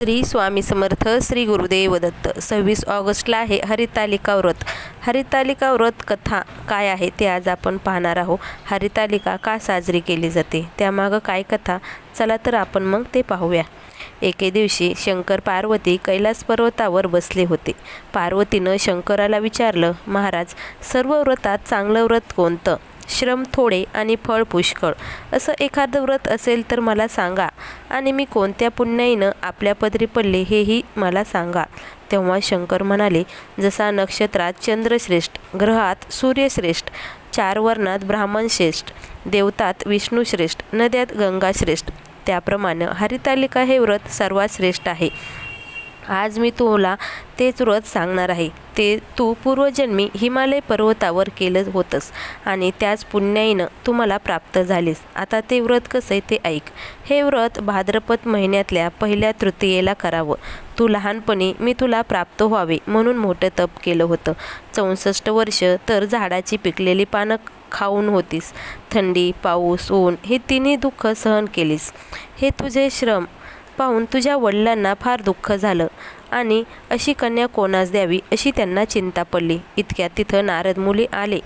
श्री स्वामी समर्थ. श्री गुरुदेव दत्त. 26 ऑगस्टला आहे हरितालिका व्रत. हरितालिका व्रत कथा काय आहे ते आज आपण पाहणार आहोत. हरितालिका का साजरी केली जाते, त्यामागं काय कथा, चला तर आपण मग ते पाहूया. एके दिवशी शंकर पार्वती कैलास पर्वतावर बसले होते. पार्वतीनं शंकराला विचारलं, महाराज, सर्व व्रतात चांगलं व्रत कोणतं? श्रम थोडे आणि फळ पुष्कळ असं एखादं व्रत असेल तर मला सांगा, आणि मी कोणत्या पुण्याईनं आपल्या पदरी पडले हेही मला सांगा. तेव्हा शंकर म्हणाले, जसा नक्षत्रात चंद्रश्रेष्ठ, ग्रहात सूर्यश्रेष्ठ, 4 वर्णात ब्राह्मण श्रेष्ठ, देवतात विष्णू श्रेष्ठ, नद्यात गंगा श्रेष्ठ, त्याप्रमाणे हरितालिका हे व्रत सर्वात श्रेष्ठ आहे. आज मी तुला तेच व्रत सांगणार आहे. ते तू पूर्वजन्मी हिमालय पर्वतावर केलं होतंस आणि त्याच पुण्याईनं तुम्हाला प्राप्त झालीस. आता ते व्रत कसं आहे ते ऐक. हे व्रत भाद्रपद महिन्यातल्या पहिल्या तृतीयेला करावं. तू लहानपणी मी तुला प्राप्त व्हावे म्हणून मोठं तप केलं होतं. 64 वर्ष तर झाडाची पिकलेली पानं खाऊन होतीस. थंडी, पाऊस, ऊन हे तिन्ही दुःख सहन केलीस. हे तुझे श्रम पाहून तुझ्या वडिलांना फार दुःख झालं आणि अशी कन्या कोणास द्यावी अशी त्यांना चिंता पडली. इतक्यात तिथं नारद मुनी आले.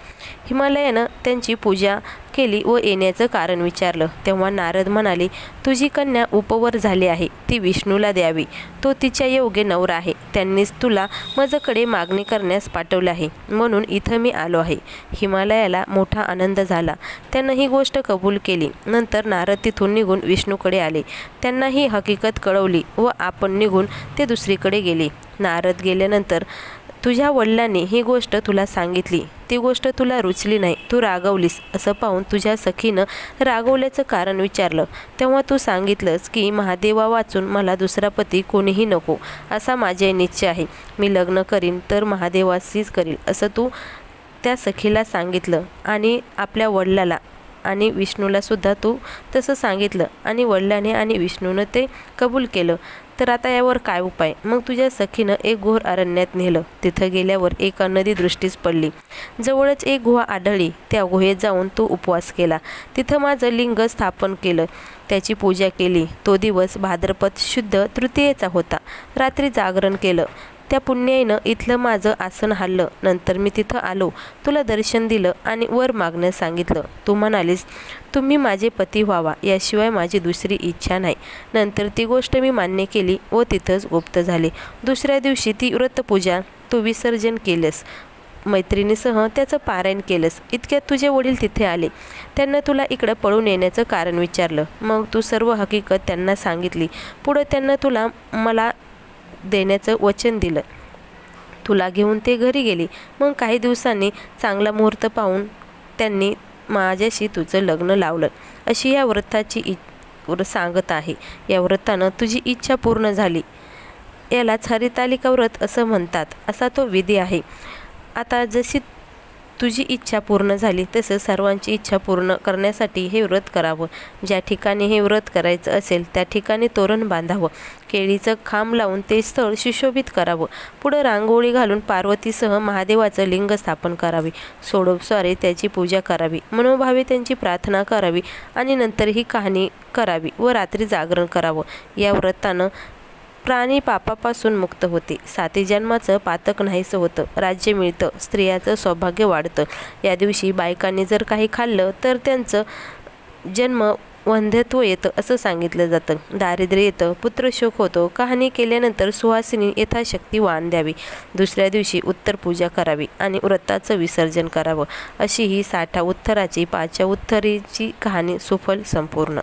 हिमालयानं त्यांची पूजा केली व येण्याचं कारण विचारलं. तेव्हा नारद म्हणाले, तुझी कन्या उपवर झाली आहे, ती विष्णूला द्यावी. तो तिच्या योग्य नवरा आहे. त्यांनीच तुला माझ्याकडे मागणी करण्यास पाठवले आहे, म्हणून इथं मी आलो आहे. हिमालयाला मोठा आनंद झाला. त्यानं ही गोष्ट कबूल केली. नंतर नारद तिथून निघून विष्णूकडे आले. त्यांना ही हकीकत कळवली व आपण निघून ते दुसरीकडे गेले. नारद गेल्यानंतर तुझ्या वडिलांनी ही गोष्ट तुला सांगितली. ती गोष्ट तुला रुचली नाही, तू रागवलीस. असं पाहून तुझ्या सखीनं रागवल्याचं कारण विचारलं. तेव्हा तू सांगितलंस की महादेवा वाचून मला दुसरा पती कोणीही नको असा माझे निश्चय आहे. मी लग्न करीन तर महादेवाशीच करील असं तू त्या सखीला सांगितलं आणि आपल्या वडिलाला आणि विष्णूला सुद्धा तू तसं सांगितलं आणि वडिलाने आणि विष्णूनं ते कबूल केलं. तर आता यावर काय उपाय? मग तुझ्या सखीनं एक घोर अरण्यात नेलं. तिथं गेल्यावर एक नदी दृष्टीस पडली. जवळच एक गुहा आढळली. त्या गुहेत जाऊन तो उपवास केला. तिथं माझं लिंग स्थापन केलं, त्याची पूजा केली. तो दिवस भाद्रपद शुद्ध तृतीयेचा होता. रात्री जागरण केलं. त्या पुण्याईनं इथलं माझं आसन हल्लं. नंतर मी तिथं आलो, तुला दर्शन दिलं आणि वर मागण्यास सांगितलं. तू म्हणालीस, तुम्ही माझे पती व्हावा, याशिवाय माझी दुसरी इच्छा नाही. नंतर ती गोष्ट मी मान्य केली व तिथंच गुप्त झाले. दुसऱ्या दिवशी ती व्रतपूजा तू विसर्जन केलंस. मैत्रिणीसह त्याचं पारायण केलंस. इतक्यात तुझे वडील तिथे आले. त्यांना तुला इकडं पळून येण्याचं कारण विचारलं. मग तू सर्व हकीकत त्यांना सांगितली. पुढं त्यांना तुला मला देण्याचं वचन दिलं. तुला घेऊन ते घरी गेली. मग काही दिवसांनी चांगला मुहूर्त पाहून त्यांनी माझ्याशी तुझं लग्न लावलं अशी या व्रताची सांगत आहे. या व्रतानं तुझी इच्छा पूर्ण झाली. यालाच हरितालिका व्रत असं म्हणतात. असा तो विधी आहे. आता जशी तुझी इच्छा पूर्ण झाली तसं सर्वांची इच्छा पूर्ण करण्यासाठी हे व्रत करावं. ज्या ठिकाणी हे व्रत करायचं असेल त्या ठिकाणी तोरण बांधावं. केळीचं खांब लावून ते स्थळ सुशोभित करावं. पुढं रांगोळी घालून पार्वतीसह महादेवाचं लिंग स्थापन करावे. सोडोपस्वारे त्याची पूजा करावी. मनोभावे त्यांची प्रार्थना करावी आणि नंतर ही कहाणी करावी व रात्री जागरण करावं. या व्रतानं प्राणी पापापासून मुक्त होते. 7 जन्माचं पातक नाहीसं होतं. राज्य मिळतं. स्त्रियाचं सौभाग्य वाढतं. या दिवशी बायकांनी जर काही खाल्लं तर त्यांचं जन्म वंध्यत्व येतं असं सांगितलं जातं. दारिद्र्य येतं. पुत्रशोक होतो. कहाणी केल्यानंतर सुहासिनी यथाशक्ती वाण द्यावी. दुसऱ्या दिवशी उत्तर पूजा करावी आणि व्रताचं विसर्जन करावं. अशी ही 60 उत्तराची 5 उत्तरेची कहाणी सुफल संपूर्ण.